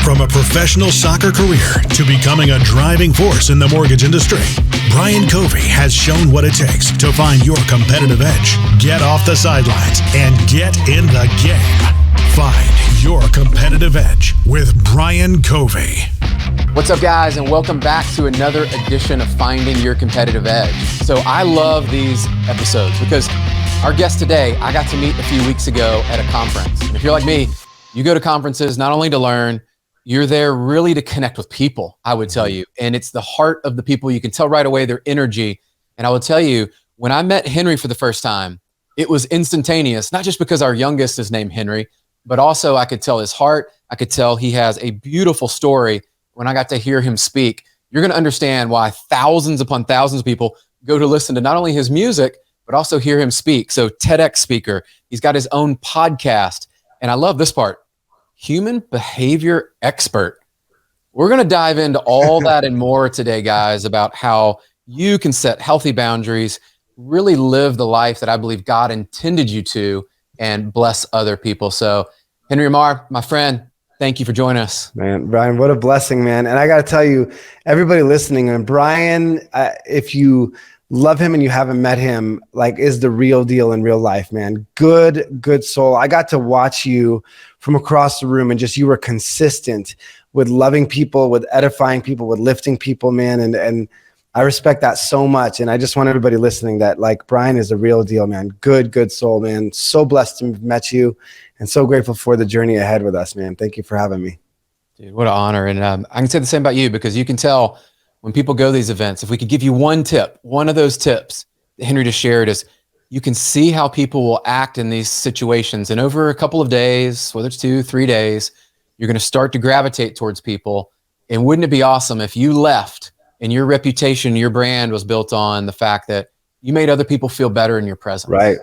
From a professional soccer career to becoming a driving force in the mortgage industry, Brian Covey has shown what it takes to find your competitive edge. Get off the sidelines and get in the game. Find your competitive edge with Brian Covey. What's up, guys, and welcome back to another edition of Finding Your Competitive Edge. So I love these episodes because our guest today, I got to meet a few weeks ago at a conference. And if you're like me, you go to conferences not only to learn, you're there really to connect with people, I would tell you. And it's the heart of the people. You can tell right away their energy. And I will tell you, when I met Henry for the first time, it was instantaneous, not just because our youngest is named Henry, but also I could tell his heart. I could tell he has a beautiful story. When I got to hear him speak, you're going to understand why thousands upon thousands of people go to listen to not only his music, but also hear him speak. So TEDx speaker, he's got his own podcast. And I love this part. Human behavior expert. We're going to dive into all that and more today, guys, about how you can set healthy boundaries, really live the life that I believe God intended you to, and bless other people. So, Henry Ammar, my friend, thank you for joining us. Man, Brian, what a blessing, man. And I got to tell you, everybody listening, and Brian, if you love him and you haven't met him, like, is the real deal in real life, man. Good soul. I got to watch you from across the room, and just, you were consistent with loving people, with edifying people, with lifting people, man. And I respect that so much. And I just want everybody listening that, like, Brian is the real deal, man. Good soul, man. So blessed to have met you, and so grateful for the journey ahead with us, man. Thank you for having me. Dude, what an honor. And I can say the same about you, because you can tell when people go to these events, if we could give you one tip, one of those tips that Henry just shared, is you can see how people will act in these situations. And over a couple of days, whether it's 2-3 days, you're going to start to gravitate towards people. And wouldn't it be awesome if you left and your reputation, your brand was built on the fact that you made other people feel better in your presence? Right.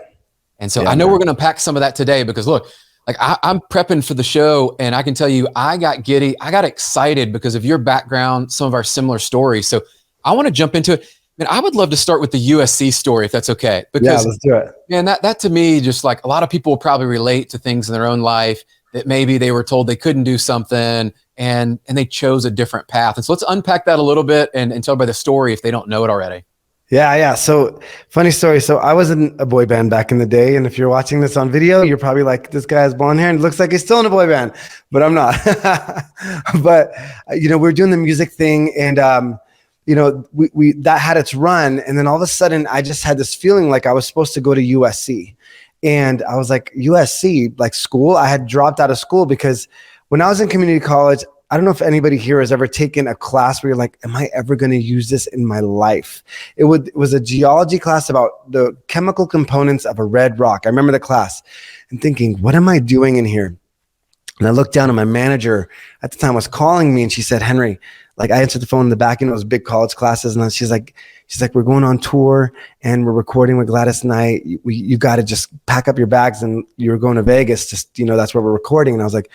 And so I know we're going to unpack some of that today, because look, like I'm prepping for the show, and I can tell you, I got giddy. I got excited because of your background, some of our similar stories. So I want to jump into it. And I would love to start with the USC story, if that's okay. Because, yeah, let's do it. Man, that to me, just like a lot of people will probably relate to things in their own life that maybe they were told they couldn't do something and they chose a different path. And so let's unpack that a little bit and tell by the story if they don't know it already. Yeah. So funny story. So I was in a boy band back in the day. And if you're watching this on video, you're probably like, this guy has blonde hair and it looks like he's still in a boy band, but I'm not. But, we're doing the music thing, and, we that had its run. And then all of a sudden I just had this feeling like I was supposed to go to USC. And I was like, USC, like school? I had dropped out of school because when I was in community college, I don't know if anybody here has ever taken a class where you're like, am I ever going to use this in my life? It was a geology class about the chemical components of a red rock. I remember the class and thinking, what am I doing in here? And I looked down, and my manager at the time was calling me, and she said, Henry, like, I answered the phone in the back, and it was big college classes. And she's like, we're going on tour and we're recording with Gladys Knight. You got to just pack up your bags, and you're going to Vegas. Just, that's where we're recording. And I was like,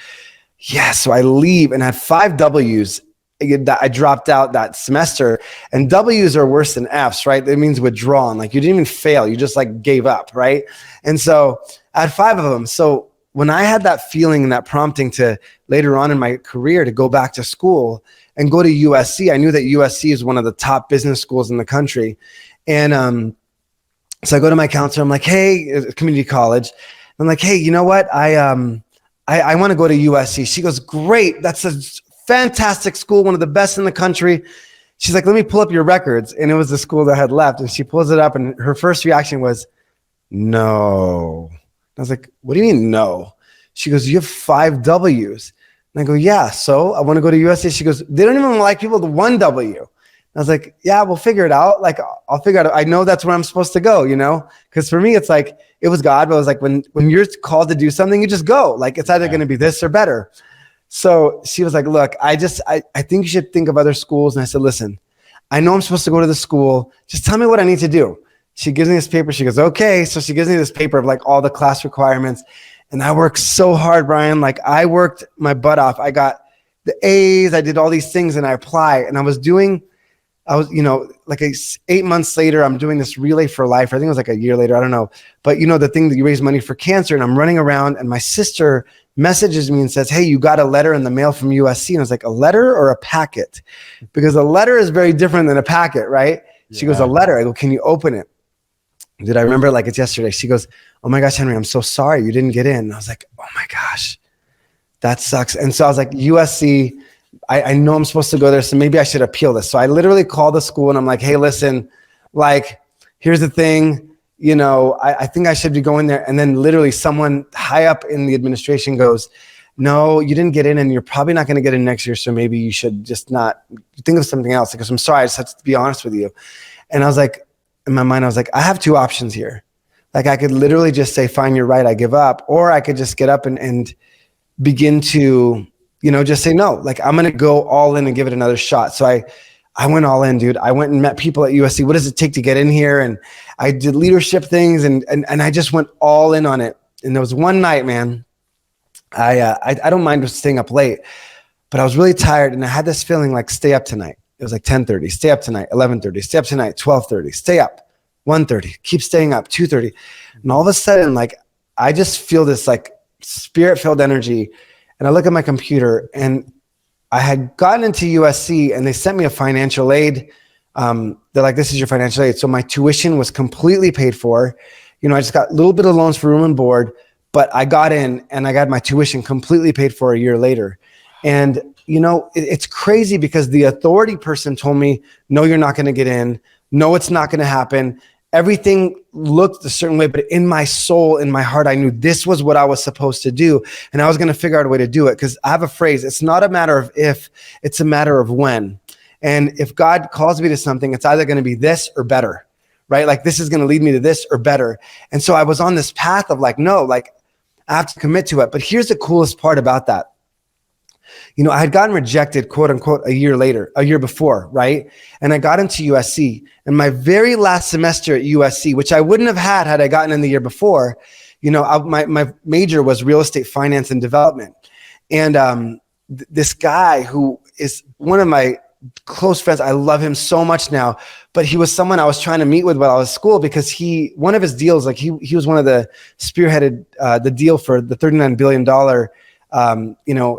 yeah. So I leave, and I had 5 W's. I dropped out that semester, and W's are worse than F's, right? That means withdrawn. Like, you didn't even fail. You just like gave up. Right. And so I had 5 of them. So when I had that feeling and that prompting to later on in my career to go back to school and go to USC, I knew that USC is one of the top business schools in the country. And so I go to my counselor. I'm like, hey, community college. I'm like, hey, you know what? I want to go to USC. She goes, great. That's a fantastic school, one of the best in the country. She's like, let me pull up your records. And it was the school that had left. And she pulls it up, and her first reaction was, no. I was like, what do you mean no? She goes, you have 5 W's. And I go, yeah, so I want to go to USC. She goes, they don't even like people with 1 W. I was like, yeah, we'll figure it out. Like, I'll figure it out. I know that's where I'm supposed to go, because for me, it's like, it was God, but it was like, when you're called to do something, you just go. Like, it's either going to be this or better. So she was like, look, I think you should think of other schools. And I said, listen, I know I'm supposed to go to the school. Just tell me what I need to do. She gives me this paper. She goes, okay. So she gives me this paper of like all the class requirements. And I worked so hard, Brian. Like, I worked my butt off. I got the A's. I did all these things, and I applied. And I was doing I was, like 8 months later, I'm doing this Relay for Life. I think it was like a year later. I don't know. But the thing that you raise money for cancer, and I'm running around, and my sister messages me and says, hey, you got a letter in the mail from USC. And I was like, a letter or a packet? Because a letter is very different than a packet, right? She goes, a letter. I go, can you open it? Did I remember like it's yesterday? She goes, oh my gosh, Henry, I'm so sorry you didn't get in. And I was like, oh my gosh, that sucks. And so I was like, USC, I know I'm supposed to go there, so maybe I should appeal this. So I literally called the school and I'm like, hey, listen, like, here's the thing, I think I should be going there. And then literally someone high up in the administration goes, no, you didn't get in and you're probably not going to get in next year. So maybe you should just not think of something else. Because I'm sorry, I just have to be honest with you. And I was like, in my mind, I was like, I have two options here. Like I could literally just say, fine, you're right, I give up. Or I could just get up and begin to, just say no. Like I'm going to go all in and give it another shot. So I went all in, dude. I went and met people at USC. What does it take to get in here? And I did leadership things and I just went all in on it. And there was one night, man, I don't mind staying up late, but I was really tired and I had this feeling like stay up tonight. It was like 10:30, stay up tonight, 11:30, stay up tonight, 12:30, stay up, 1:30, keep staying up, 2:30. And all of a sudden, like, I just feel this like spirit-filled energy. And I look at my computer and I had gotten into USC and they sent me a financial aid. They're like, this is your financial aid. So my tuition was completely paid for. I just got a little bit of loans for room and board, but I got in and I got my tuition completely paid for a year later. And, it's crazy because the authority person told me, no, you're not going to get in. No, it's not going to happen. Everything looked a certain way, but in my soul, in my heart, I knew this was what I was supposed to do. And I was going to figure out a way to do it. Because I have a phrase, it's not a matter of if, it's a matter of when. And if God calls me to something, it's either going to be this or better, right? Like this is going to lead me to this or better. And so I was on this path of like, no, like I have to commit to it. But here's the coolest part about that. I had gotten rejected, quote unquote, a year before, right? And I got into USC. And my very last semester at USC, which I wouldn't have had I gotten in the year before, my major was real estate finance and development. And this guy who is one of my close friends, I love him so much now, but he was someone I was trying to meet with while I was at school because one of his deals, like he was one of the spearheaded the deal for the $39 billion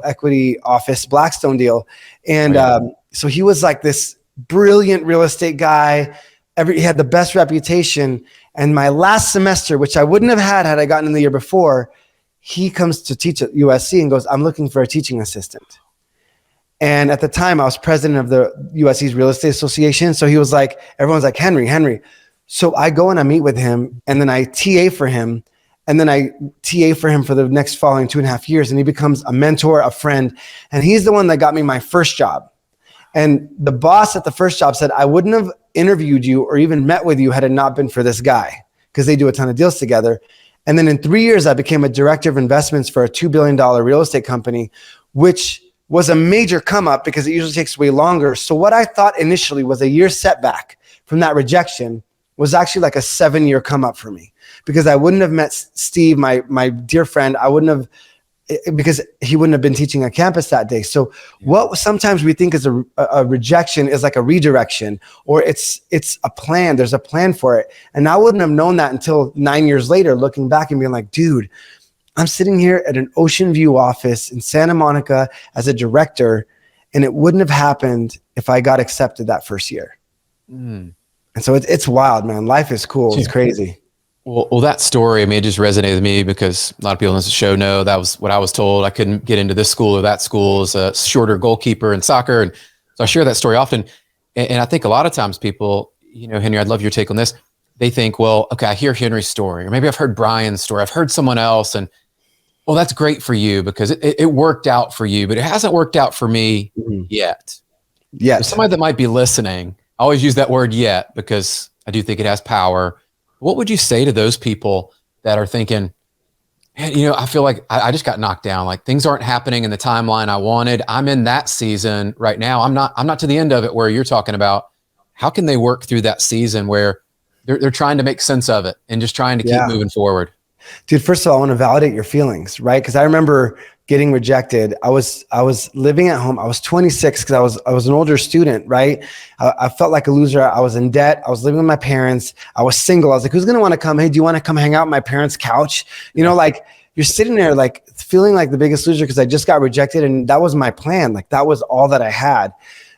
equity office Blackstone deal. And so he was like this brilliant real estate guy. He had the best reputation. And my last semester, which I wouldn't have had I gotten in the year before, he comes to teach at USC and goes, I'm looking for a teaching assistant. And at the time I was president of the USC's real estate association. So he was like, everyone's like, Henry. So I go and I meet with him and then I TA for him. And then I TA for him for the next following 2.5 years. And he becomes a mentor, a friend. And he's the one that got me my first job. And the boss at the first job said, I wouldn't have interviewed you or even met with you had it not been for this guy, because they do a ton of deals together. And then in 3 years, I became a director of investments for a $2 billion real estate company, which was a major come up because it usually takes way longer. So what I thought initially was a year setback from that rejection was actually like a 7-year come up for me. Because I wouldn't have met Steve, my dear friend. I wouldn't have, because he wouldn't have been teaching on campus that day. So what sometimes we think is a rejection is like a redirection, or it's a plan. There's a plan for it. And I wouldn't have known that until 9 years later, looking back and being like, dude, I'm sitting here at an Ocean View office in Santa Monica as a director, and it wouldn't have happened if I got accepted that first year. And so it's wild, man. Life is cool. It's crazy. Well, that story, I mean, it just resonated with me because a lot of people in this show know that was what I was told. I couldn't get into this school or that school as a shorter goalkeeper in soccer. And so I share that story often. And I think a lot of times people, Henry, I'd love your take on this. They think, well, okay, I hear Henry's story, or maybe I've heard Brian's story. I've heard someone else. And well, that's great for you because it worked out for you, but it hasn't worked out for me yet. Yes. So somebody that might be listening, I always use that word yet because I do think it has power. What would you say to those people that are thinking, man, I feel like I just got knocked down. Like things aren't happening in the timeline I wanted. I'm in that season right now. I'm not to the end of it where you're talking about. How can they work through that season where they're trying to make sense of it and just trying to keep moving forward? Dude, first of all, I want to validate your feelings, right? Because I remember getting rejected. I was living at home. I was 26 because I was an older student, right? I felt like a loser. I was in debt. I was living with my parents. I was single. I was like, who's going to want to come? Hey, do you want to come hang out on my parents' couch? You know, like you're sitting there like feeling like the biggest loser because I just got rejected. And that was my plan. Like that was all that I had.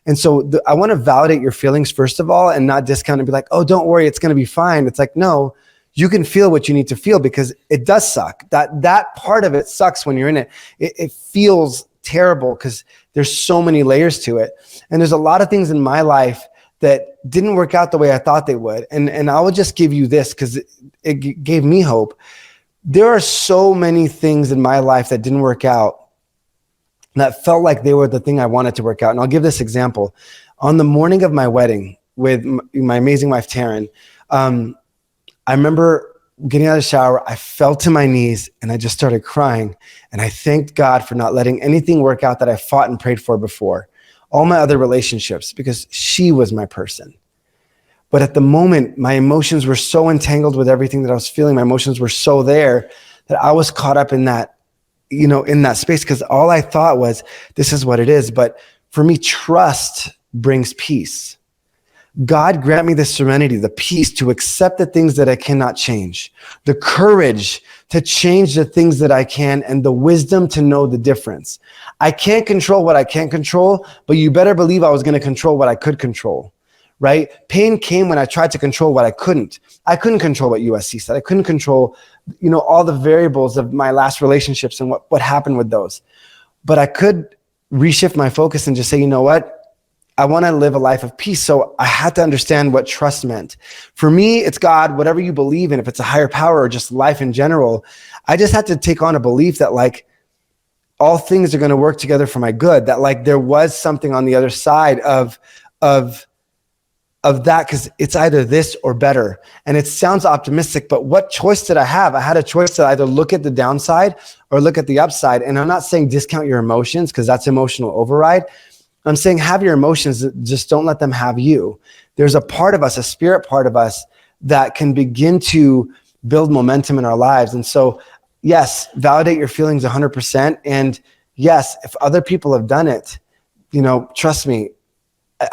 And so I want to validate your feelings first of all, and not discount and be like, oh, don't worry, it's going to be fine. It's like, no, you can feel what you need to feel because it does suck. That part of it sucks when you're in it. It feels terrible because there's so many layers to it. And there's a lot of things in my life that didn't work out the way I thought they would. And I will just give you this because it gave me hope. There are so many things in my life that didn't work out that felt like they were the thing I wanted to work out. And I'll give this example. On the morning of my wedding with my amazing wife, Taryn, I remember getting out of the shower, I fell to my knees and I just started crying. And I thanked God for not letting anything work out that I fought and prayed for before. All my other relationships, because she was my person. But at the moment, my emotions were so entangled with everything that I was feeling. My emotions were so there that I was caught up in that, you know, in that space, because all I thought was, this is what it is. But for me, trust brings peace. God grant me the serenity, the peace to accept the things that I cannot change, the courage to change the things that I can, and the wisdom to know the difference. I can't control what I can't control, but you better believe I was going to control what I could control, right? Pain came when I tried to control what I couldn't. I couldn't control what USC said. I couldn't control, you know, all the variables of my last relationships and what happened with those. But I could reshift my focus and just say, you know what? I want to live a life of peace. So I had to understand what trust meant. For me, it's God, whatever you believe in, if it's a higher power or just life in general. I just had to take on a belief that like all things are going to work together for my good, that like there was something on the other side of that, because it's either this or better. And it sounds optimistic, but what choice did I have? I had a choice to either look at the downside or look at the upside. And I'm not saying discount your emotions because that's emotional override. I'm saying have your emotions, just don't let them have you. There's a part of us, a spirit part of us that can begin to build momentum in our lives. And so, yes, validate your feelings 100%. And yes, if other people have done it, you know, trust me,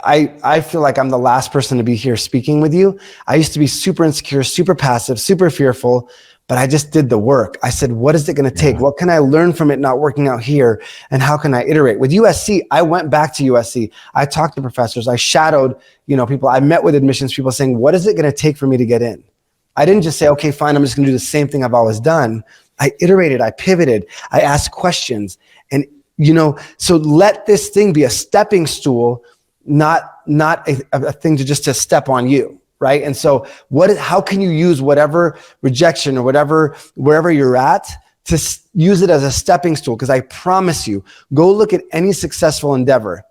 I feel like I'm the last person to be here speaking with you. I used to be super insecure, super passive, super fearful, but I just did the work. I said, what is it going to take? What can I learn from it not working out here? And how can I iterate? With USC, I went back to USC. I talked to professors. I shadowed, you know, people. I met with admissions people saying, what is it going to take for me to get in? I didn't just say, okay, fine, I'm just going to do the same thing I've always done. I iterated, I pivoted, I asked questions. And, you know, so let this thing be a stepping stool, not a thing to step on you. Right. And so how can you use whatever rejection or wherever you're at to use it as a stepping stool? Because I promise you, go look at any successful endeavor.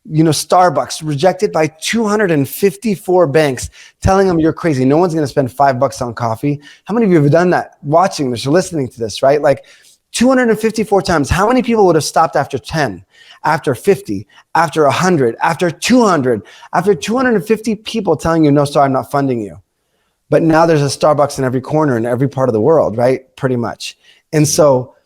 You know, Starbucks rejected by 254 banks, telling them you're crazy. No one's going to spend $5 on coffee. How many of you have done that watching this or listening to this, right? Like 254 times. How many people would have stopped after 10? After 50, after 100, after 200, after 250 people telling you, no, sorry, I'm not funding you. But now there's a Starbucks in every corner in every part of the world, right? Pretty much. And so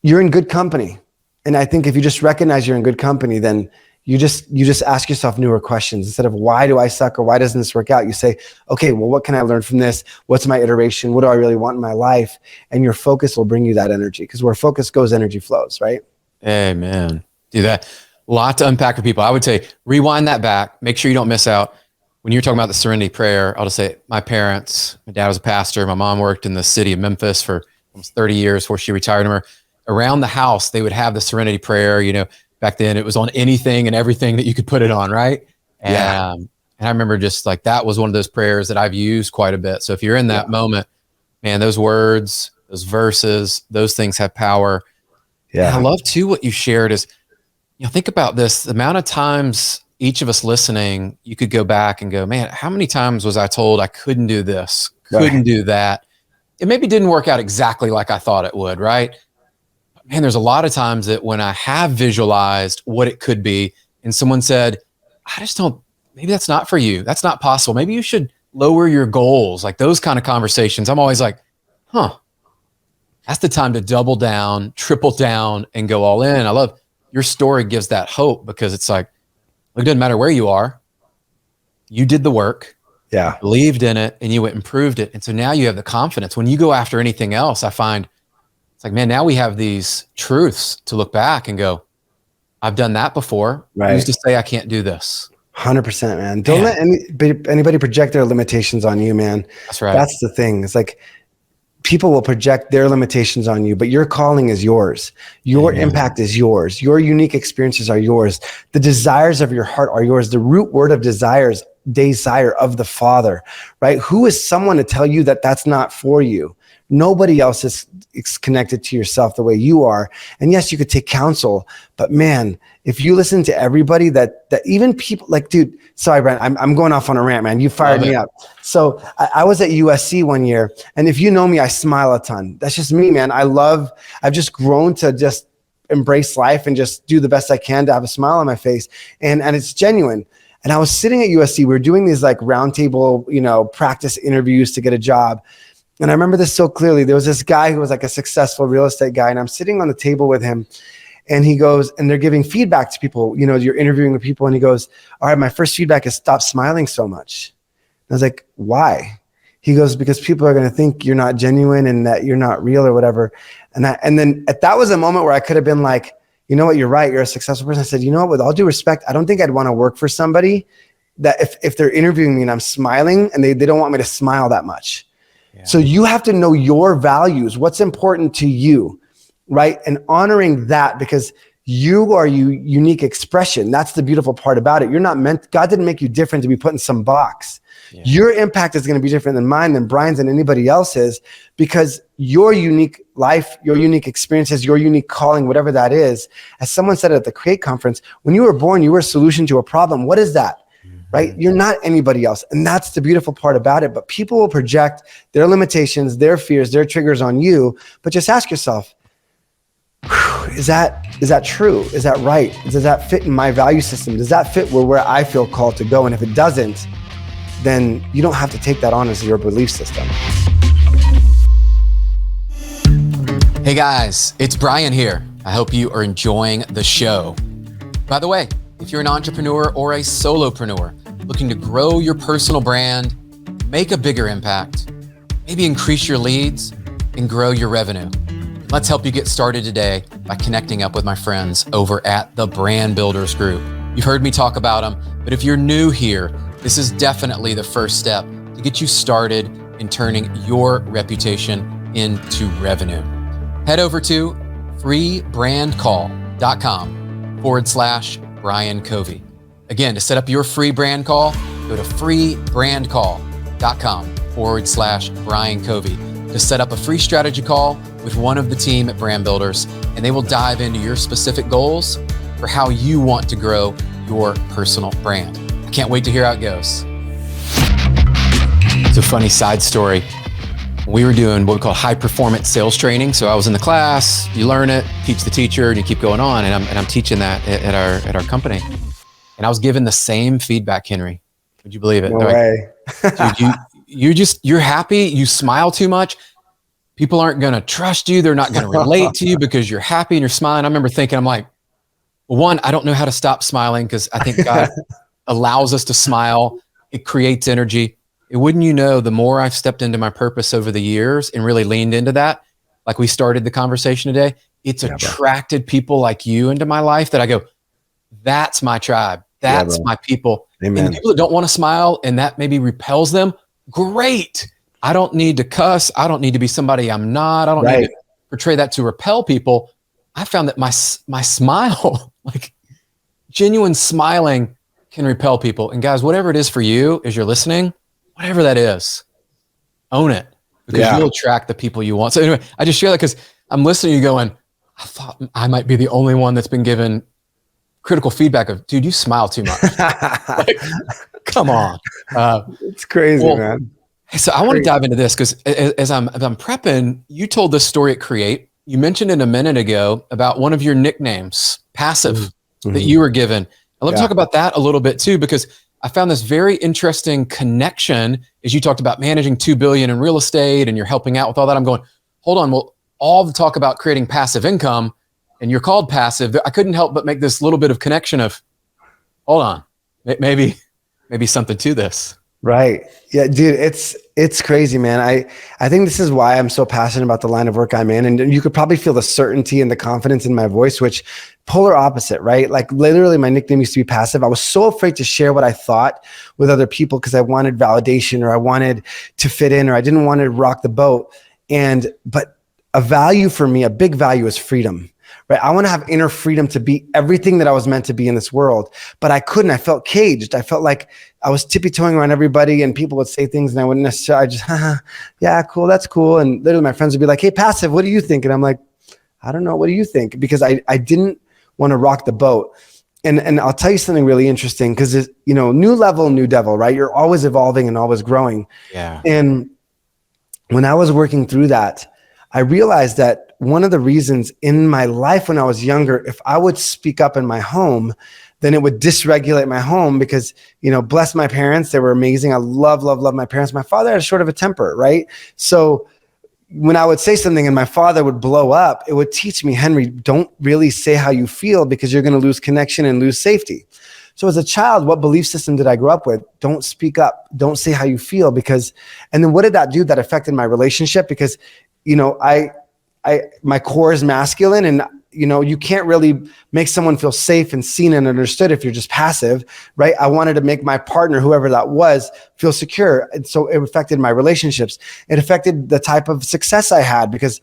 you're in good company. And I think if you just recognize you're in good company, then you just ask yourself newer questions. Instead of why do I suck or why doesn't this work out? You say, okay, well, what can I learn from this? What's my iteration? What do I really want in my life? And your focus will bring you that energy, because where focus goes, energy flows, right? Amen. Do that. A lot to unpack for people. I would say rewind that back. Make sure you don't miss out. When you're talking about the serenity prayer, I'll just say my parents, my dad was a pastor. My mom worked in the city of Memphis for almost 30 years before she retired. Around the house, they would have the serenity prayer. You know, back then it was on anything and everything that you could put it on, right? Yeah. And I remember just like that was one of those prayers that I've used quite a bit. So if you're in that moment, man, those words, those verses, those things have power. Yeah. And I love too what you shared is, you know, think about this, the amount of times each of us listening, you could go back and go, man, how many times was I told I couldn't do this, couldn't do that? It maybe didn't work out exactly like I thought it would, right? Man, there's a lot of times that when I have visualized what it could be and someone said, I just don't, maybe that's not for you. That's not possible. Maybe you should lower your goals. Like those kind of conversations. I'm always like, that's the time to double down, triple down, and go all in. I love your story gives that hope because it's like, it doesn't matter where you are. You did the work. Yeah. Believed in it and you went and proved it. And so now you have the confidence. When you go after anything else, I find it's like, man, now we have these truths to look back and go, I've done that before. Right. Who's to say I can't do this? 100%, man. Don't let anybody project their limitations on you, man. That's right. That's the thing. It's like people will project their limitations on you, but your calling is yours. Your impact is yours. Your unique experiences are yours. The desires of your heart are yours. The root word of desires, desire of the Father, right? Who is someone to tell you that that's not for you? Nobody else is connected to yourself the way you are. And yes, you could take counsel, but man, if you listen to everybody that even people like, dude, sorry, Brian, I'm going off on a rant, man. You fired me up. So I was at USC one year, and if you know me, I smile a ton. That's just me, man. I've just grown to just embrace life and just do the best I can to have a smile on my face. And it's genuine. And I was sitting at USC, we were doing these like roundtable, practice interviews to get a job. And I remember this so clearly. There was this guy who was like a successful real estate guy, and I'm sitting on the table with him, and he goes, and they're giving feedback to people, you're interviewing with people, and he goes, all right, my first feedback is stop smiling so much. And I was like, why? He goes, because people are going to think you're not genuine and that you're not real or whatever. And then that was a moment where I could have been like, you know what, you're right, you're a successful person. I said, you know what, with all due respect, I don't think I'd want to work for somebody that if they're interviewing me and I'm smiling and they don't want me to smile that much. Yeah. So you have to know your values, what's important to you, right? And honoring that, because you are your unique expression. That's the beautiful part about it. You're not God didn't make you different to be put in some box. Yeah. Your impact is going to be different than mine, than Brian's, and anybody else's, because your unique life, your unique experiences, your unique calling, whatever that is. As someone said at the Create conference, when you were born, you were a solution to a problem. What is that? Right? You're not anybody else. And that's the beautiful part about it. But people will project their limitations, their fears, their triggers on you. But just ask yourself, is that true? Is that right? Does that fit in my value system? Does that fit where I feel called to go? And if it doesn't, then you don't have to take that on as your belief system. Hey guys, it's Brian here. I hope you are enjoying the show. By the way, if you're an entrepreneur or a solopreneur looking to grow your personal brand, make a bigger impact, maybe increase your leads and grow your revenue, let's help you get started today by connecting up with my friends over at the Brand Builders Group. You've heard me talk about them, but if you're new here, this is definitely the first step to get you started in turning your reputation into revenue. Head over to freebrandcall.com/Brian Covey. Again, to set up your free brand call, go to freebrandcall.com/Brian Covey to set up a free strategy call with one of the team at Brand Builders, and they will dive into your specific goals for how you want to grow your personal brand. I can't wait to hear how it goes. It's a funny side story. We were doing what we call high performance sales training. So I was in the class, you learn it, teach the teacher, and you keep going on. And I'm teaching that at our company. And I was given the same feedback, Henry. Would you believe it? No way. Dude, you're happy. You smile too much. People aren't going to trust you. They're not going to relate to you because you're happy and you're smiling. I remember thinking, I'm like, well, one, I don't know how to stop smiling because I think God allows us to smile. It creates energy. And wouldn't you know, the more I've stepped into my purpose over the years and really leaned into that, like we started the conversation today, it's attracted people like you into my life that I go, that's my tribe. That's my people. Amen. And the people that don't want to smile and that maybe repels them, great. I don't need to cuss. I don't need to be somebody I'm not. I don't need to portray that to repel people. I found that my smile, like genuine smiling, can repel people. And guys, whatever it is for you as you're listening, whatever that is, own it, because you'll attract the people you want. So anyway, I just share that because I'm listening to you going, I thought I might be the only one that's been given critical feedback of, dude, you smile too much. Like, come on. It's crazy, man. So I want to dive into this because as I'm prepping, you told this story at Create. You mentioned it a minute ago about one of your nicknames, Passive, that you were given. I'd love to talk about that a little bit too, because I found this very interesting connection as you talked about managing $2 billion in real estate and you're helping out with all that. I'm going, hold on. Well, all the talk about creating passive income and you're called passive, I couldn't help but make this little bit of connection of, hold on, maybe something to this. Right. Yeah, dude, it's crazy, man. I think this is why I'm so passionate about the line of work I'm in. And you could probably feel the certainty and the confidence in my voice, which polar opposite, right? Like literally my nickname used to be passive. I was so afraid to share what I thought with other people because I wanted validation or I wanted to fit in or I didn't want to rock the boat. But a value for me, a big value is freedom. Right? I want to have inner freedom to be everything that I was meant to be in this world, but I couldn't. I felt caged. I felt like I was tippy-toeing around everybody and people would say things and I wouldn't necessarily, yeah, cool. That's cool. And literally my friends would be like, hey, passive, what do you think? And I'm like, I don't know. What do you think? Because I didn't want to rock the boat. And I'll tell you something really interesting because, new level, new devil, right? You're always evolving and always growing. Yeah. And when I was working through that, I realized that one of the reasons in my life when I was younger, if I would speak up in my home, then it would dysregulate my home because, bless my parents. They were amazing. I love my parents. My father had a short of a temper, right? So when I would say something and my father would blow up, it would teach me, Henry, don't really say how you feel because you're going to lose connection and lose safety. So as a child, what belief system did I grow up with? Don't speak up. Don't say how you feel and then what did that do? That affected my relationship because, my core is masculine and, you can't really make someone feel safe and seen and understood if you're just passive, right? I wanted to make my partner, whoever that was, feel secure. And so it affected my relationships. It affected the type of success I had because,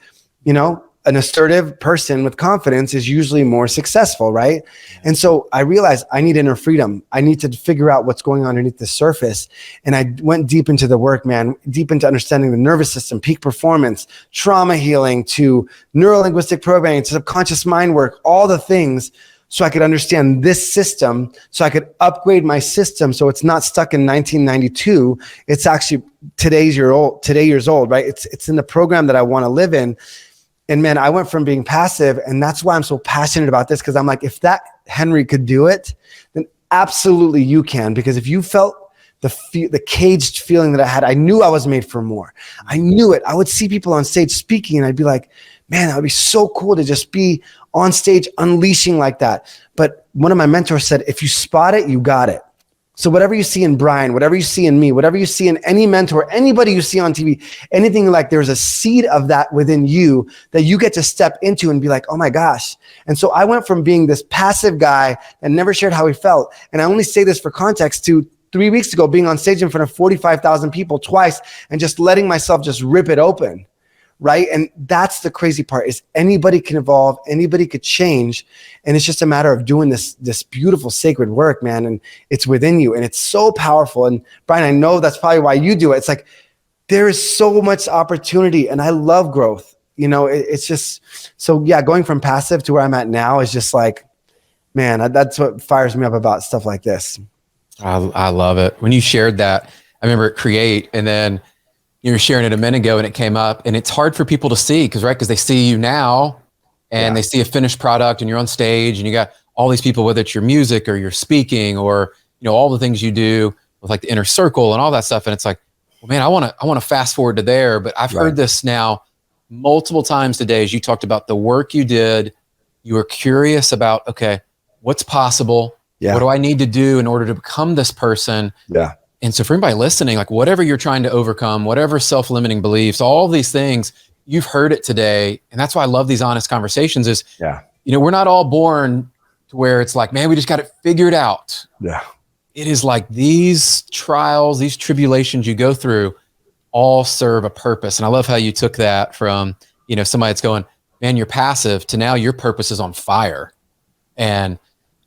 an assertive person with confidence is usually more successful, right? And so I realized I need inner freedom. I need to figure out what's going on underneath the surface. And I went deep into the work, man, deep into understanding the nervous system, peak performance, trauma healing, to neuro-linguistic programming, to subconscious mind work, all the things so I could understand this system, so I could upgrade my system so it's not stuck in 1992. It's actually today years old, right? It's in the program that I want to live in. And man, I went from being passive, and that's why I'm so passionate about this, because I'm like, if that Henry could do it, then absolutely you can. Because if you felt the caged feeling that I had, I knew I was made for more. I knew it. I would see people on stage speaking, and I'd be like, man, that would be so cool to just be on stage unleashing like that. But one of my mentors said, if you spot it, you got it. So whatever you see in Brian, whatever you see in me, whatever you see in any mentor, anybody you see on TV, anything like there's a seed of that within you that you get to step into and be like, oh my gosh. And so I went from being this passive guy that never shared how he felt. And I only say this for context to 3 weeks ago, being on stage in front of 45,000 people twice and just letting myself just rip it open. Right. And that's the crazy part is anybody can evolve, anybody could change. And it's just a matter of doing this beautiful sacred work, man. And it's within you and it's so powerful. And Brian, I know that's probably why you do it. It's like, there is so much opportunity and I love growth. It's just, so yeah, going from passive to where I'm at now is just like, man, that's what fires me up about stuff like this. I love it. When you shared that, I remember at Create, and then you were sharing it a minute ago and it came up, and it's hard for people to see because they see you now and they see a finished product and you're on stage and you got all these people, whether it's your music or your speaking or, all the things you do with like the inner circle and all that stuff. And it's like, well, man, I want to fast forward to there, but I've heard this now multiple times today, as you talked about the work you did. You were curious about, okay, what's possible? Yeah. What do I need to do in order to become this person? Yeah. And so for anybody listening, like whatever you're trying to overcome, whatever self-limiting beliefs, all these things, you've heard it today. And that's why I love these honest conversations is, we're not all born to where it's like, man, we just got it figured out. Yeah. It is like these trials, these tribulations you go through all serve a purpose. And I love how you took that from, somebody that's going, man, you're passive to now your purpose is on fire. And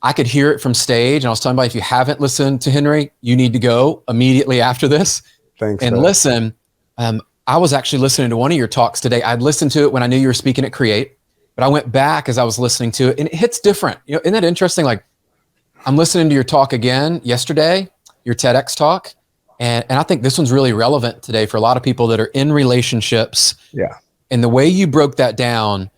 I could hear it from stage. And I was telling everybody, if you haven't listened to Henry, you need to go immediately after this. Thanks. And listen. I was actually listening to one of your talks today. I'd listened to it when I knew you were speaking at Create, but I went back as I was listening to it and it hits different. Isn't that interesting? Like I'm listening to your talk again yesterday, your TEDx talk. And I think this one's really relevant today for a lot of people that are in relationships. Yeah. And the way you broke that down, and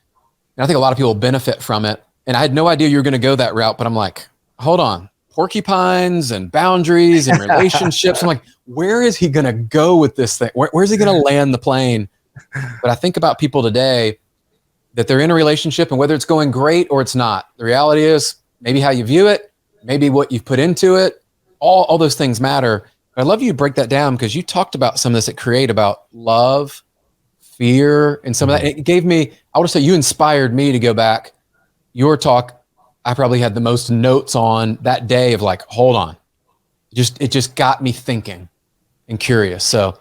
I think a lot of people will benefit from it. And I had no idea you were going to go that route, but I'm like, hold on, porcupines and boundaries and relationships. I'm like, where is he going to go with this thing? Where's he going to land the plane? But I think about people today, that they're in a relationship, and whether it's going great or it's not, the reality is maybe how you view it, maybe what you've put into it, all those things matter. I'd love you to break that down, because you talked about some of this at Create about love, fear, and some of that. It gave me, I would say you inspired me to go back. Your talk, I probably had the most notes on that day of like, hold on. It just got me thinking and curious. So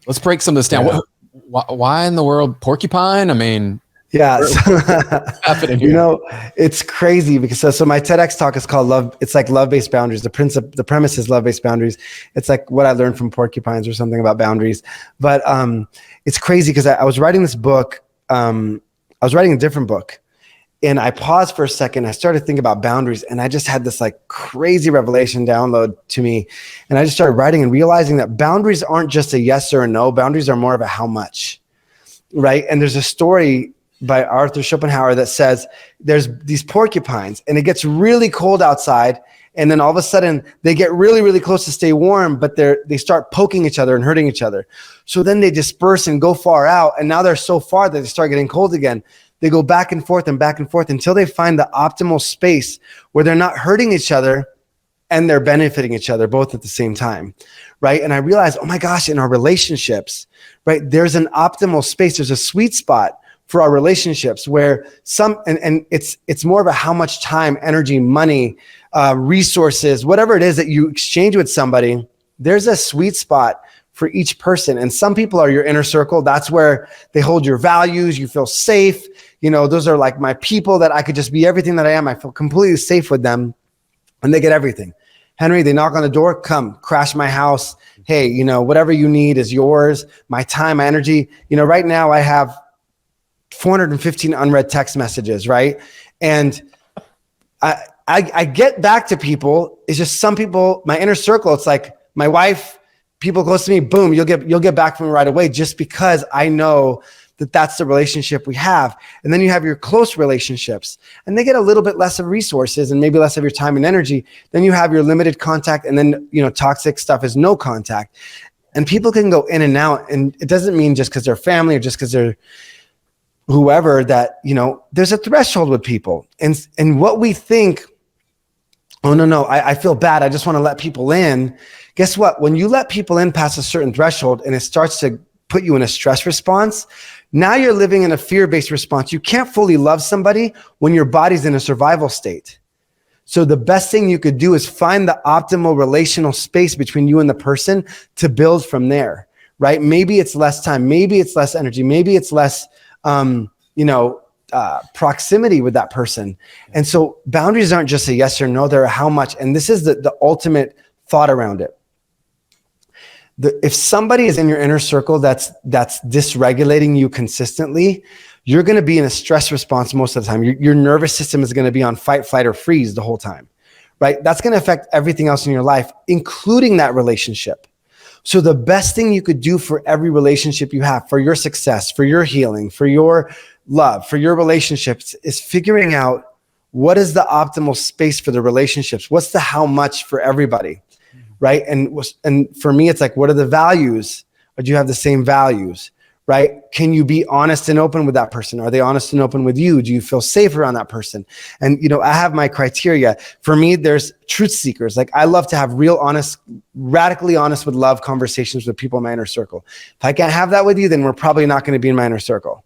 let's break some of this down. Yeah. Why in the world porcupine? I mean, yeah, what's happening here? You know, it's crazy because so my TEDx talk is called Love. It's like love-based boundaries. The premise is love-based boundaries. It's like what I learned from porcupines or something about boundaries. But it's crazy because I was writing this book. I was writing a different book, and I paused for a second. I started thinking about boundaries, and I just had this like crazy revelation download to me. And I just started writing and realizing that boundaries aren't just a yes or a no. Boundaries are more of a how much, right? And there's a story by Arthur Schopenhauer that says there's these porcupines, and it gets really cold outside, and then all of a sudden they get really, really close to stay warm, but they start poking each other and hurting each other. So then they disperse and go far out, and now they're so far that they start getting cold again. They go back and forth until they find the optimal space where they're not hurting each other and they're benefiting each other both at the same time, right? And I realized, oh my gosh, in our relationships, right, there's an optimal space, there's a sweet spot for our relationships where and it's more of a how much time, energy, money, resources, whatever it is that you exchange with somebody, there's a sweet spot for each person. And some people are your inner circle. That's where they hold your values. You feel safe. You know, those are like my people that I could just be everything that I am. I feel completely safe with them, and they get everything. Henry, they knock on the door, come crash my house. Hey, you know, whatever you need is yours. My time, my energy. You know, right now I have 415 unread text messages, right? And I get back to people. It's just some people, my inner circle, it's like my wife, people close to me, boom, you'll get back from me right away, just because I know that that's the relationship we have. And then you have your close relationships, and they get a little bit less of resources and maybe less of your time and energy. Then you have your limited contact, and then, you know, toxic stuff is no contact. And people can go in and out, and it doesn't mean just because they're family or just because they're whoever that, you know, there's a threshold with people. And what we think, oh, no, I feel bad, I just want to let people in. Guess what? When you let people in past a certain threshold and it starts to put you in a stress response, now you're living in a fear-based response. You can't fully love somebody when your body's in a survival state. So the best thing you could do is find the optimal relational space between you and the person to build from there, right? Maybe it's less time, maybe it's less energy, maybe it's less proximity with that person. And so boundaries aren't just a yes or no, they're a how much. And this is the ultimate thought around it. If somebody is in your inner circle that's dysregulating you consistently, you're going to be in a stress response most of the time. Your nervous system is going to be on fight, flight, or freeze the whole time, right? That's going to affect everything else in your life, including that relationship. So the best thing you could do for every relationship you have, for your success, for your healing, for your love, for your relationships, is figuring out what is the optimal space for the relationships. What's the how much for everybody, right? And for me, it's like, what are the values? Or do you have the same values, right? Can you be honest and open with that person? Are they honest and open with you? Do you feel safe around that person? And, you know, I have my criteria. For me, there's truth seekers. Like, I love to have real honest, radically honest with love conversations with people in my inner circle. If I can't have that with you, then we're probably not going to be in my inner circle,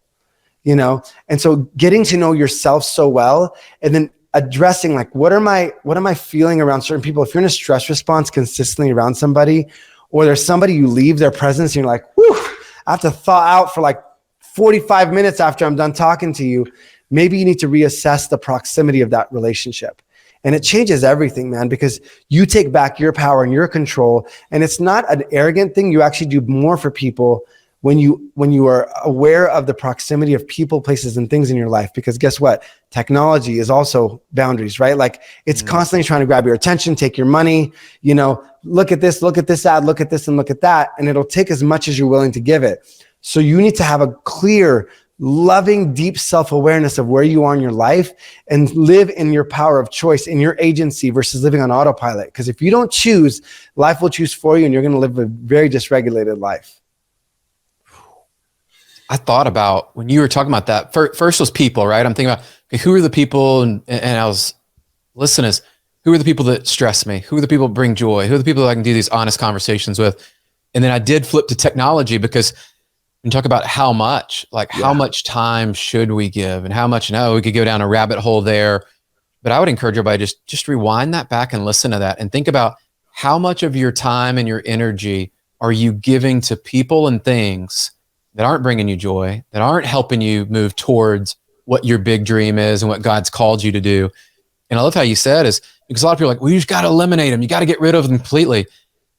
you know? And so getting to know yourself so well, and then addressing like, what am I feeling around certain people? If you're in a stress response consistently around somebody, or there's somebody you leave their presence and you're like, whew, I have to thaw out for like 45 minutes after I'm done talking to you, maybe you need to reassess the proximity of that relationship. And it changes everything, man, because you take back your power and your control. And it's not an arrogant thing. You actually do more for people when you are aware of the proximity of people, places, and things in your life. Because guess what? Technology is also boundaries, right? Like, it's constantly trying to grab your attention, take your money, you know, look at this ad, look at this and look at that. And it'll take as much as you're willing to give it. So you need to have a clear, loving, deep self-awareness of where you are in your life and live in your power of choice, in your agency, versus living on autopilot. Because if you don't choose, life will choose for you, and you're going to live a very dysregulated life. I thought about when you were talking about that. First was people, right? I'm thinking about, okay, who are the people, and I was listening as who are the people that stress me? Who are the people that bring joy? Who are the people that I can do these honest conversations with? And then I did flip to technology, because when you talk about how much, like how much time should we give, and how much, no, we could go down a rabbit hole there. But I would encourage everybody just rewind that back and listen to that and think about how much of your time and your energy are you giving to people and things that aren't bringing you joy, that aren't helping you move towards what your big dream is and what God's called you to do. And I love how you said is, because a lot of people are like, well, you just got to eliminate them. You got to get rid of them completely.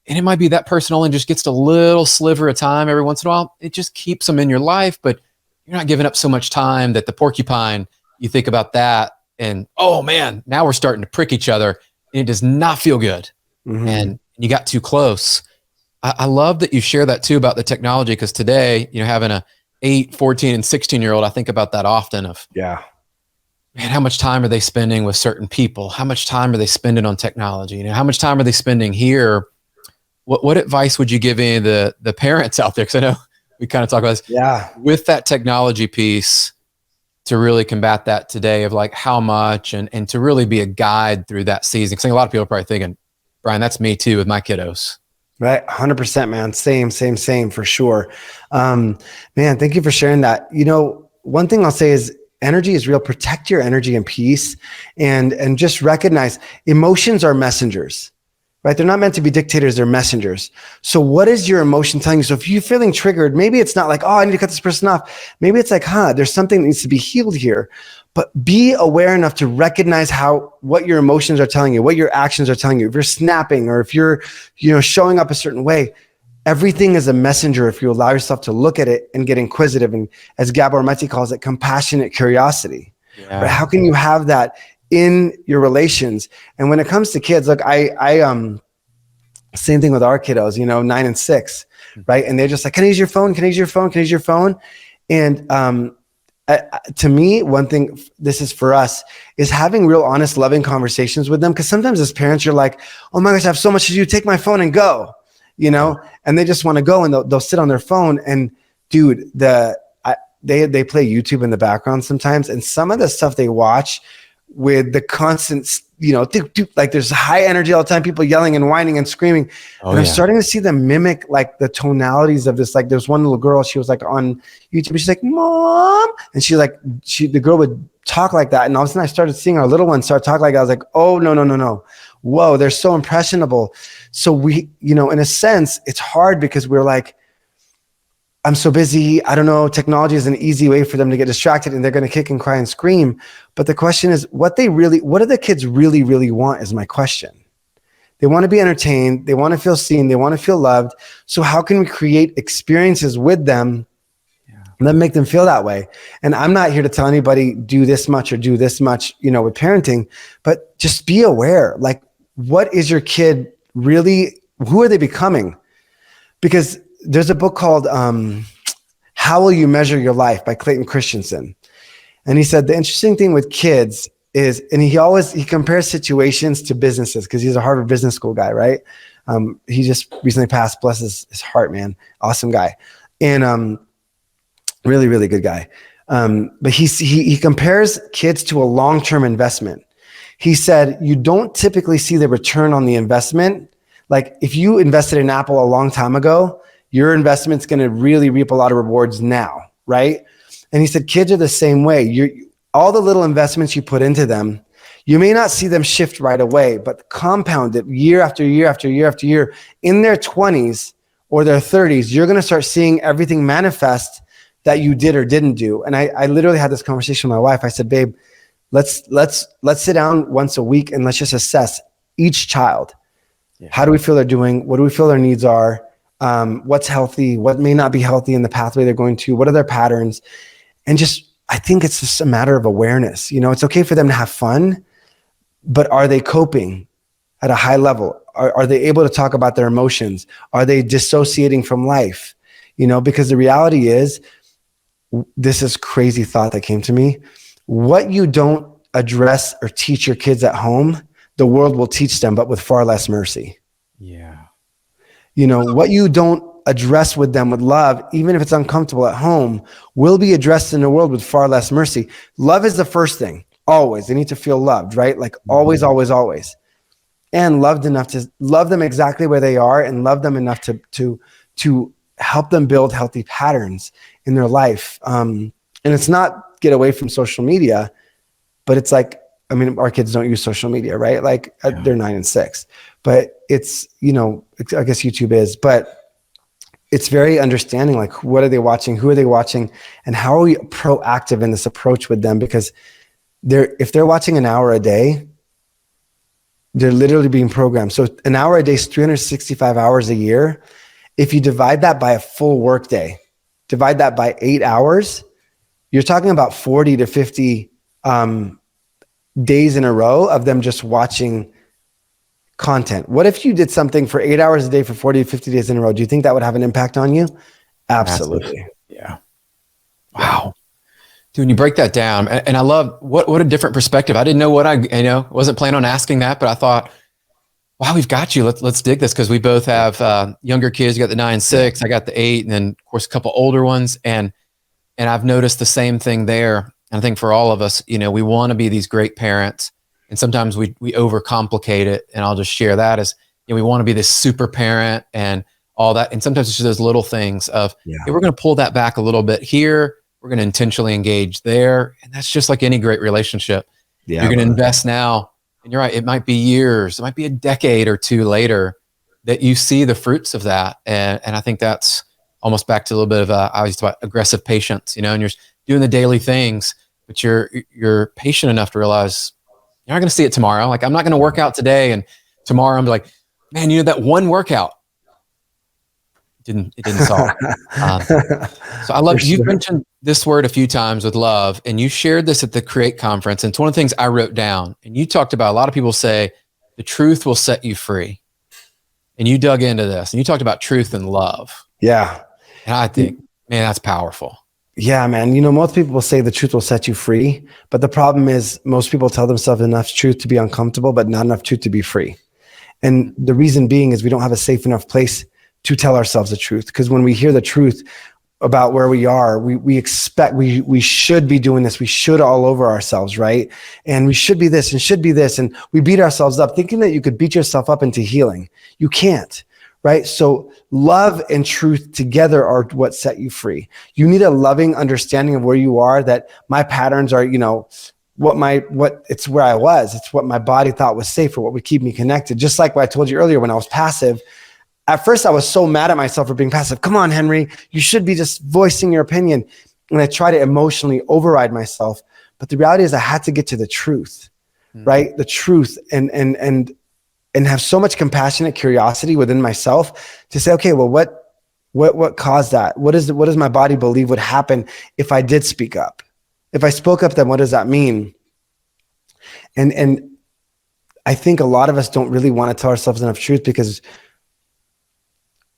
And it might be that person only just gets a little sliver of time every once in a while. It just keeps them in your life, but you're not giving up so much time that the porcupine, you think about that and, oh man, now we're starting to prick each other and it does not feel good. Mm-hmm. And you got too close. I love that you share that too about the technology, because today, having a 8, 14, and 16-year-old, I think about that often of, man, how much time are they spending with certain people? How much time are they spending on technology? How much time are they spending here? What advice would you give any of the parents out there? Because I know we kind of talk about this. Yeah. With that technology piece to really combat that today of like how much and to really be a guide through that season. Because I think a lot of people are probably thinking, Brian, that's me too with my kiddos. Right. 100%, man. Same for sure. Man, thank you for sharing that. One thing I'll say is energy is real. Protect your energy and peace, and just recognize emotions are messengers, right? They're not meant to be dictators. They're messengers. So what is your emotion telling you? So if you're feeling triggered, maybe it's not like, oh, I need to cut this person off. Maybe it's like, there's something that needs to be healed here. But be aware enough to recognize what your emotions are telling you, what your actions are telling you. If you're snapping or if you're, showing up a certain way, everything is a messenger if you allow yourself to look at it and get inquisitive. And as Gabor Mate calls it, compassionate curiosity. Yeah. Right? How can you have that in your relations? And when it comes to kids, look, I same thing with our kiddos, 9 and 6, right? And they're just like, can I use your phone? Can I use your phone? Can I use your phone? And, to me, one thing, this is for us, is having real, honest, loving conversations with them. Because sometimes as parents, you're like, oh my gosh, I have so much to do. Take my phone and go, and they just want to go and they'll sit on their phone. And dude, they play YouTube in the background sometimes. And some of the stuff they watch with the constant, like there's high energy all the time, people yelling and whining and screaming. And I'm starting to see them mimic like the tonalities of this. Like there's one little girl, she was like on YouTube, she's like, Mom. And the girl would talk like that. And all of a sudden I started seeing our little one start talking like that. I was like, oh, no. Whoa, they're so impressionable. So we, in a sense, it's hard because we're like, I'm so busy. I don't know. Technology is an easy way for them to get distracted and they're going to kick and cry and scream. But the question is, what do the kids really, really want is my question. They want to be entertained. They want to feel seen. They want to feel loved. So how can we create experiences with them that make them feel that way? And I'm not here to tell anybody do this much or do this much, with parenting, but just be aware. Like, what is your kid really, who are they becoming? Because there's a book called How Will You Measure Your Life by Clayton Christensen. And he said the interesting thing with kids is, and he compares situations to businesses because he's a Harvard Business School guy, right? He just recently passed, bless his heart, man. Awesome guy. And really, really good guy. But he compares kids to a long-term investment. He said, you don't typically see the return on the investment. Like if you invested in Apple a long time ago, your investment's going to really reap a lot of rewards now, right? And he said, kids are the same way. All the little investments you put into them, you may not see them shift right away, but compounded year after year after year after year, in their 20s or their 30s, you're going to start seeing everything manifest that you did or didn't do. And I literally had this conversation with my wife. I said, babe, let's sit down once a week and let's just assess each child. Yeah. How do we feel they're doing? What do we feel their needs are? What's healthy, what may not be healthy in the pathway they're going to, what are their patterns? And I think it's just a matter of awareness. It's okay for them to have fun, but are they coping at a high level? Are they able to talk about their emotions? Are they dissociating from life? Because the reality is, this is crazy thought that came to me. What you don't address or teach your kids at home, the world will teach them, but with far less mercy. Yeah. What you don't address with them with love, even if it's uncomfortable at home, will be addressed in the world with far less mercy. Love is the first thing. Always. They need to feel loved, right? Like always, always, always. And loved enough to love them exactly where they are, and love them enough to help them build healthy patterns in their life. And it's not get away from social media, but it's like, I mean, our kids don't use social media, right? Like they're 9 and 6, but it's, I guess YouTube is, but it's very understanding, like what are they watching? Who are they watching? And how are we proactive in this approach with them? Because if they're watching an hour a day, they're literally being programmed. So an hour a day is 365 hours a year. If you divide that by a full work day, divide that by 8 hours, you're talking about 40 to 50 days in a row of them just watching content. What if you did something for 8 hours a day for 40 to 50 days in a row? Do you think that would have an impact on you? Absolutely. Yeah. Wow. Dude, when you break that down, and I love what a different perspective. I didn't know what I wasn't planning on asking that, but I thought, wow, we've got you. Let's dig this, because we both have younger kids. You got the 9 and 6, I got the 8, and then of course a couple older ones. And I've noticed the same thing there. And I think for all of us, we want to be these great parents, and sometimes we overcomplicate it. And I'll just share that as we want to be this super parent and all that. And sometimes it's just those little things of, hey, we're going to pull that back a little bit here. We're going to intentionally engage there. And that's just like any great relationship. You're going to invest now, and you're right. It might be years, it might be a decade or two later that you see the fruits of that. And I think that's almost back to a little bit of I always talk about aggressive patience, and you're doing the daily things, but you're patient enough to realize you're not going to see it tomorrow. Like, I'm not going to work out today, and tomorrow I'm like, man, that one workout it didn't solve. So I love, you've mentioned this word a few times with love, and you shared this at the Create conference. And it's one of the things I wrote down, and you talked about, a lot of people say the truth will set you free. And you dug into this, and you talked about truth and love. Yeah. And I think, man, that's powerful. Yeah, man. Most people will say the truth will set you free, but the problem is most people tell themselves enough truth to be uncomfortable, but not enough truth to be free. And the reason being is we don't have a safe enough place to tell ourselves the truth. Because when we hear the truth about where we are, we expect we should be doing this. We should all over ourselves, right? And we should be this and should be this. And we beat ourselves up thinking that you could beat yourself up into healing. You can't, right? So love and truth together are what set you free. You need a loving understanding of where you are, that my patterns are, it's where I was. It's what my body thought was safe, or what would keep me connected. Just like what I told you earlier, when I was passive, at first I was so mad at myself for being passive. Come on, Henry, you should be just voicing your opinion. And I try to emotionally override myself. But the reality is I had to get to the truth, right? The truth, and have so much compassionate curiosity within myself to say, okay, well, what caused that? What does my body believe would happen if I did speak up? If I spoke up, then what does that mean? And I think a lot of us don't really want to tell ourselves enough truth, because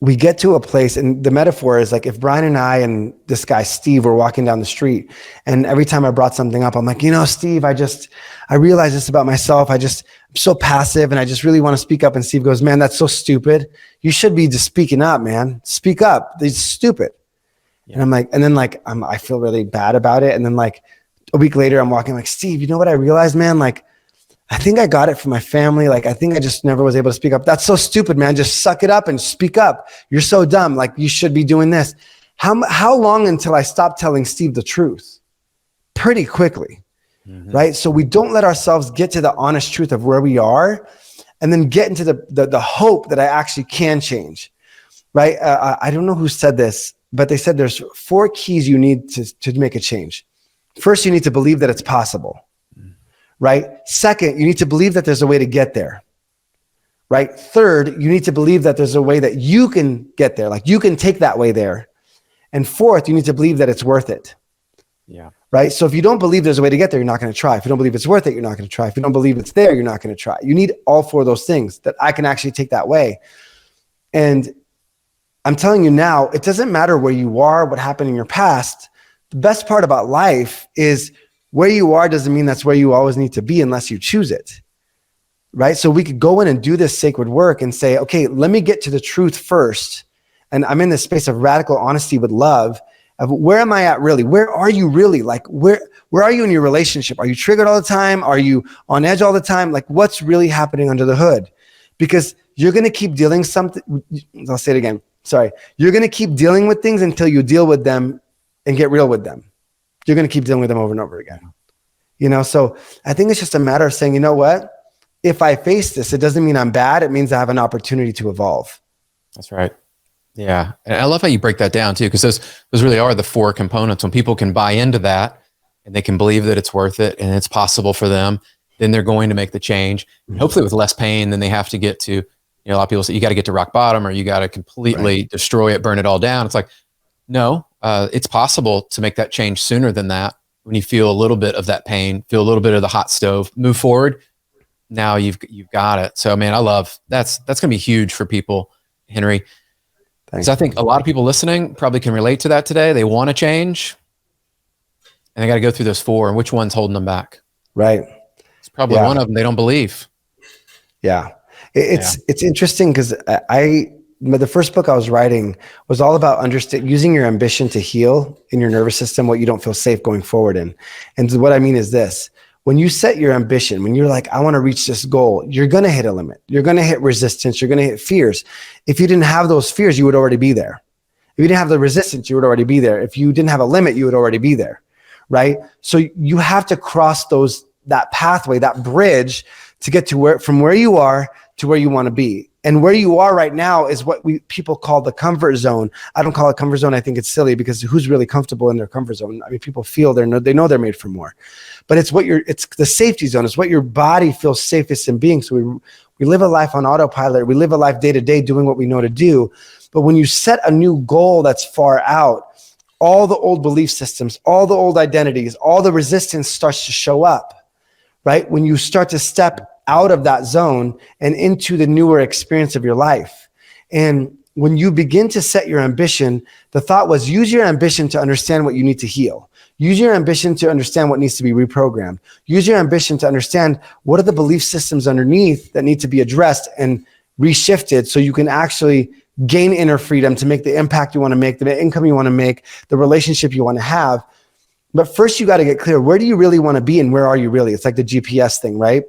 we get to a place, and the metaphor is like if Brian and I and this guy, Steve, were walking down the street, and every time I brought something up, I'm like, Steve, I realize this about myself. I'm so passive, and I just really want to speak up. And Steve goes, man, that's so stupid. You should be just speaking up, man. Speak up. It's stupid. Yeah. And I'm like, and then like, I feel really bad about it. And then like a week later, I'm walking like, Steve, you know what I realized, man? Like, I think I got it from my family. Like, I think I just never was able to speak up. That's so stupid, man. Just suck it up and speak up. You're so dumb. Like, you should be doing this. How long until I stop telling Steve the truth? Pretty quickly, right? So we don't let ourselves get to the honest truth of where we are, and then get into the hope that I actually can change, right? I don't know who said this, but they said there's 4 keys you need to make a change. First, you need to believe that it's possible. Right? Second, you need to believe that there's a way to get there. Right? Third, you need to believe that there's a way that you can get there. Like, you can take that way there. And fourth, you need to believe that it's worth it. Yeah. Right? So if you don't believe there's a way to get there, you're not going to try. If you don't believe it's worth it, you're not going to try. If you don't believe it's there, you're not going to try. You need all 4 of those things, that I can actually take that way. And I'm telling you now, it doesn't matter where you are, what happened in your past. The best part about life is where you are doesn't mean that's where you always need to be unless you choose it, right? So we could go in and do this sacred work and say, okay, let me get to the truth first, And I'm in this space of radical honesty with love of where am I at really? Where are you really? Like, where are you in your relationship? Are you triggered all the time? Are you on edge all the time? Like, what's really happening under the hood? Because you're going to keep dealing something. I'll say it again. Sorry. You're going to keep dealing with things until you deal with them and get real with them. You're going to keep dealing with them over and over again. You know, so I think it's just a matter of saying, you know what? If I face this, it doesn't mean I'm bad. It means I have an opportunity to evolve. That's right. Yeah. And I love how you break that down too, because those really are the 4 components. When people can buy into that and they can believe that it's worth it and it's possible for them, then they're going to make the change, hopefully with less pain than they have to get to. You know, a lot of people say you got to get to rock bottom or you got to completely destroy it, burn it all down. It's like, no, it's possible to make that change sooner than that. When you feel a little bit of that pain, feel a little bit of the hot stove, move forward. Now you've got it. So man, I love that's going to be huge for people, Henry. Because I think a lot of people listening probably can relate to that today. They want to change and they got to go through those 4, and which one's holding them back? Right. It's probably one of them they don't believe. Yeah. It's interesting because the first book I was writing was all about using your ambition to heal in your nervous system what you don't feel safe going forward in. And what I mean is this: when you set your ambition, when you're like, I want to reach this goal, you're going to hit a limit. You're going to hit resistance. You're going to hit fears. If you didn't have those fears, you would already be there. If you didn't have the resistance, you would already be there. If you didn't have a limit, you would already be there. Right? So you have to cross that pathway, that bridge to get to from where you are to where you want to be. And where you are right now is what people call the comfort zone. I don't call it comfort zone. I think it's silly because who's really comfortable in their comfort zone? I mean, people feel they know they're made for more, but it's the safety zone. It's what your body feels safest in being. So we live a life on autopilot. We live a life day to day doing what we know to do. But when you set a new goal that's far out, all the old belief systems, all the old identities, all the resistance starts to show up, right? When you start to step out of that zone and into the newer experience of your life. And when you begin to set your ambition, the thought was use your ambition to understand what you need to heal. Use your ambition to understand what needs to be reprogrammed. Use your ambition to understand what are the belief systems underneath that need to be addressed and reshifted so you can actually gain inner freedom to make the impact you want to make, the income you want to make, the relationship you want to have. But first you got to get clear, where do you really want to be and where are you really? It's like the GPS thing, right?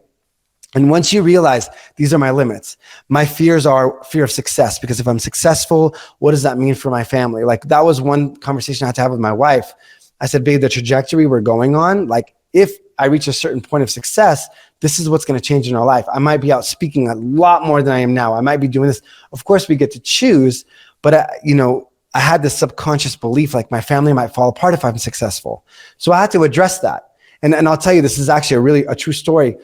And once you realize these are my limits, my fears are fear of success, because if I'm successful, what does that mean for my family? Like that was one conversation I had to have with my wife. I said, babe, the trajectory we're going on, like if I reach a certain point of success, this is what's going to change in our life. I might be out speaking a lot more than I am now. I might be doing this. Of course we get to choose, but I had this subconscious belief, like my family might fall apart if I'm successful. So I had to address that. And I'll tell you, this is actually a true story.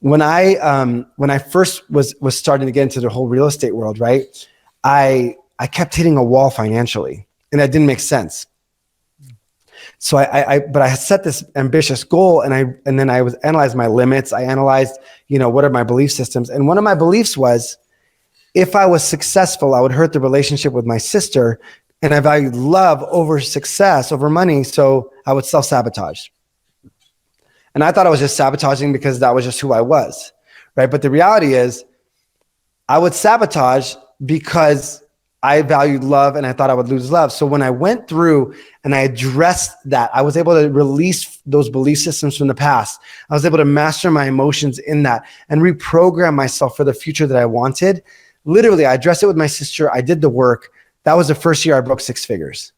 When I first was starting to get into the whole real estate world, right? I kept hitting a wall financially, and that didn't make sense. So but I set this ambitious goal, and then I was analyzed my limits. I analyzed, what are my belief systems? And one of my beliefs was, if I was successful, I would hurt the relationship with my sister, and I valued love over success, over money. So I would self-sabotage. And I thought I was just sabotaging because that was just who I was, right? But the reality is I would sabotage because I valued love and I thought I would lose love. So when I went through and I addressed that, I was able to release those belief systems from the past. I was able to master my emotions in that and reprogram myself for the future that I wanted. Literally, I addressed it with my sister. I did the work. That was the first year I broke 6 figures.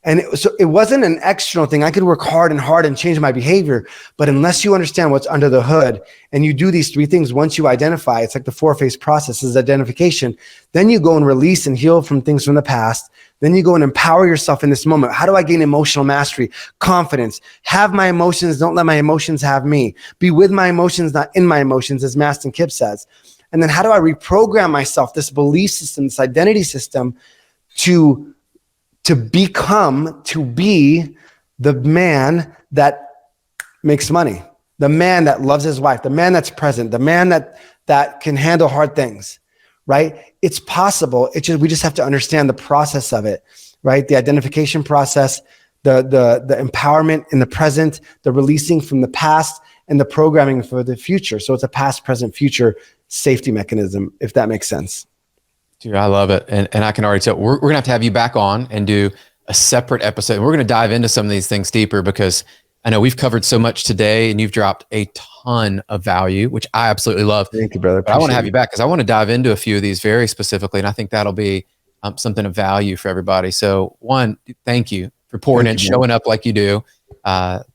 And it wasn't an external thing. I could work hard and change my behavior. But unless you understand what's under the hood and you do these 3 things, once you identify, it's like the 4-phase process is identification. Then you go and release and heal from things from the past. Then you go and empower yourself in this moment. How do I gain emotional mastery, confidence, have my emotions, don't let my emotions have me, be with my emotions, not in my emotions, as Maston Kipp says. And then how do I reprogram myself, this belief system, this identity system to be the man that makes money, the man that loves his wife, the man that's present, the man that can handle hard things, right? It's possible. We just have to understand the process of it, right? The identification process, the empowerment in the present, the releasing from the past, and the programming for the future. So it's a past, present, future safety mechanism, if that makes sense. Dude, I love it. And I can already tell we're going to have you back on and do a separate episode. We're going to dive into some of these things deeper because I know we've covered so much today and you've dropped a ton of value, which I absolutely love. Thank you, brother. But I want to have you back because I want to dive into a few of these very specifically. And I think that'll be something of value for everybody. So one, thank you for pouring in, showing up like you do.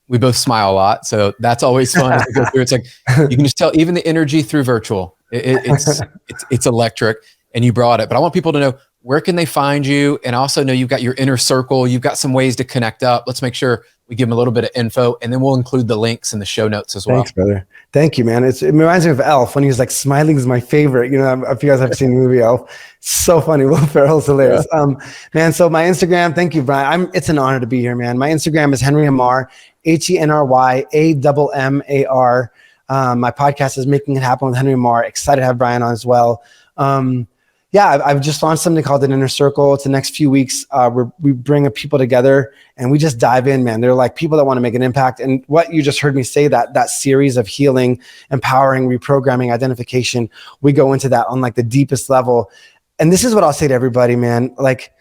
We both smile a lot. So that's always fun as we go through. It's like, you can just tell even the energy through virtual, it's electric, and you brought it. But I want people to know, where can they find you? And also know you've got your inner circle. You've got some ways to connect up. Let's make sure we give them a little bit of info, and then we'll include the links in the show notes as well. Thanks, brother. Thank you, man. It reminds me of Elf when he was like, smiling is my favorite. You know, if you guys have seen the movie Elf, so funny. Will Ferrell's hilarious. Yeah. Man, so my Instagram, thank you, Brian. It's an honor to be here, man. My Instagram is Henry Ammar, HenryAmmar. My podcast is Making It Happen with Henry Ammar. Excited to have Brian on as well. Yeah, I've just launched something called an Inner Circle. It's the next few weeks. We bring people together and we just dive in, man. They're like people that want to make an impact. And what you just heard me say, that series of healing, empowering, reprogramming, identification, we go into that on like the deepest level. And this is what I'll say to everybody, man. Like,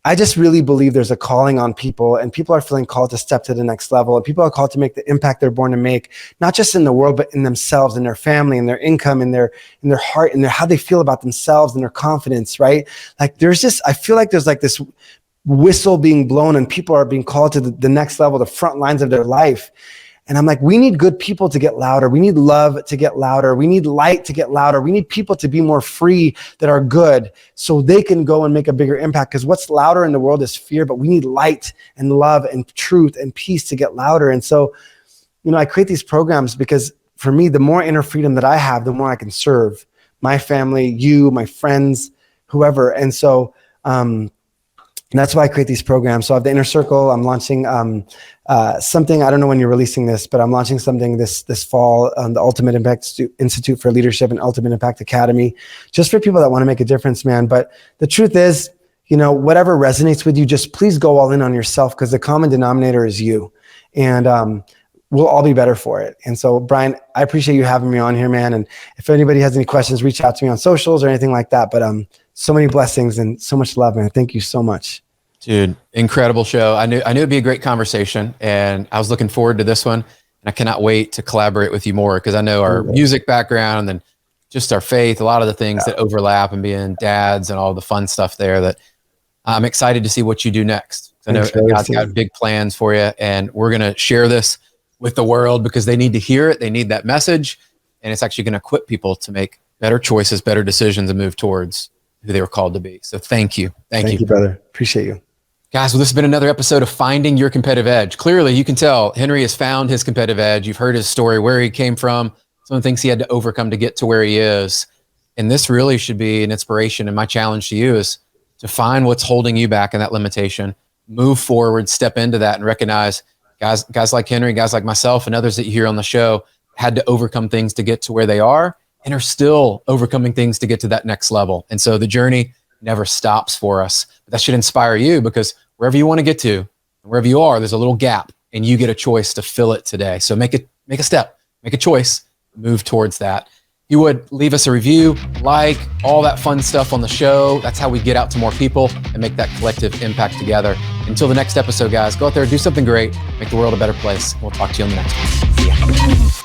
I just really believe there's a calling on people, and people are feeling called to step to the next level, and people are called to make the impact they're born to make, not just in the world, but in themselves, in their family, in their income, in their heart, in how they feel about themselves and their confidence, right? Like I feel like there's like this whistle being blown and people are being called to the next level, the front lines of their life. And I'm like, we need good people to get louder. We need love to get louder. We need light to get louder. We need people to be more free that are good so they can go and make a bigger impact. Because what's louder in the world is fear, but we need light and love and truth and peace to get louder. And so, you know, I create these programs because for me, the more inner freedom that I have, the more I can serve my family, you, my friends, whoever. And so, and that's why I create these programs. So I have the Inner Circle. I'm launching something. I don't know when you're releasing this, but I'm launching something this fall on the Ultimate Impact Institute for Leadership and Ultimate Impact Academy, just for people that want to make a difference, man. But the truth is, you know, whatever resonates with you, just please go all in on yourself, because the common denominator is you. And we'll all be better for it. And so, Brian, I appreciate you having me on here, man. And if anybody has any questions, reach out to me on socials or anything like that. But so many blessings and so much love, man. Thank you so much. Dude, incredible show. I knew it'd be a great conversation, and I was looking forward to this one. And I cannot wait to collaborate with you more, because I know our music background and then just our faith, a lot of the things that overlap, and being dads and all the fun stuff there, that I'm excited to see what you do next. I know God's got big plans for you, and we're going to share this with the world because they need to hear it. They need that message, and it's actually going to equip people to make better choices, better decisions, and move towards who they were called to be. So thank you. Thank you, brother. Appreciate you. Guys, well, this has been another episode of Finding Your Competitive Edge. Clearly, you can tell Henry has found his competitive edge. You've heard his story, where he came from, some of the things he had to overcome to get to where he is. And this really should be an inspiration. And my challenge to you is to find what's holding you back in that limitation, move forward, step into that, and recognize guys like Henry, guys like myself, and others that you hear on the show had to overcome things to get to where they are, and are still overcoming things to get to that next level. And so the journey never stops for us. But that should inspire you, because wherever you want to get to, wherever you are, there's a little gap, and you get a choice to fill it today. So make a step, make a choice, move towards that. You would leave us a review, like, all that fun stuff on the show. That's how we get out to more people and make that collective impact together. Until the next episode, guys, go out there, do something great, make the world a better place. We'll talk to you on the next one. See ya.